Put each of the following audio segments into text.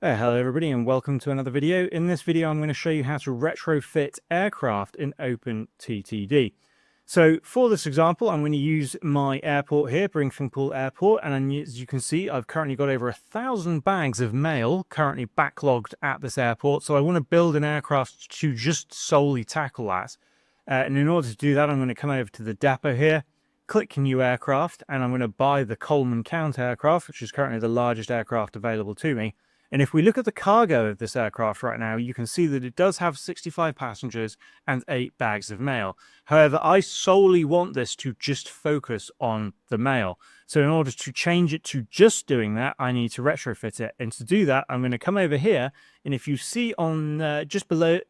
Hello everybody and welcome to another video. In this video I'm going to show you how to retrofit aircraft in OpenTTD. So for this example I'm going to use my airport here, Bringthingpool Airport, and as you can see I've currently got over 1,000 bags of mail currently backlogged at this airport, so I want to build an aircraft to just solely tackle that. And in order to do that I'm going to come over to the depot here, click new aircraft, and I'm going to buy the Coleman Count aircraft, which is currently the largest aircraft available to me. And if we look at the cargo of this aircraft right now, you can see that it does have 65 passengers and 8 bags of mail. However, I solely want this to just focus on the mail. So in order to change it to just doing that, I need to retrofit it. And to do that, I'm going to come over here. And if you see on just below,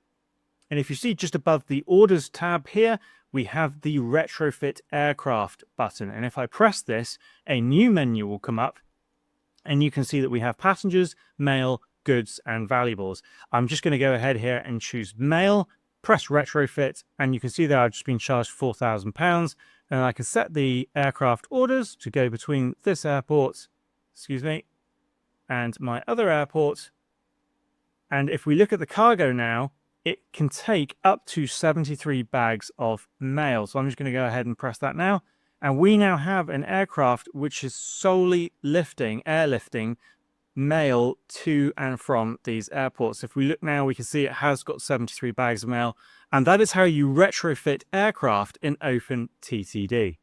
and if you see just above the orders tab here, we have the retrofit aircraft button. And if I press this, a new menu will come up. And you can see that we have passengers, mail, goods, and valuables. I'm just going to go ahead here and choose mail, press retrofit, and you can see that I've just been charged £4,000. And I can set the aircraft orders to go between this airport, and my other airport. And if we look at the cargo now, it can take up to 73 bags of mail. So I'm just going to go ahead and press that now. And we now have an aircraft which is solely airlifting mail to and from these airports. If we look now, we can see it has got 73 bags of mail. And that is how you retrofit aircraft in OpenTTD.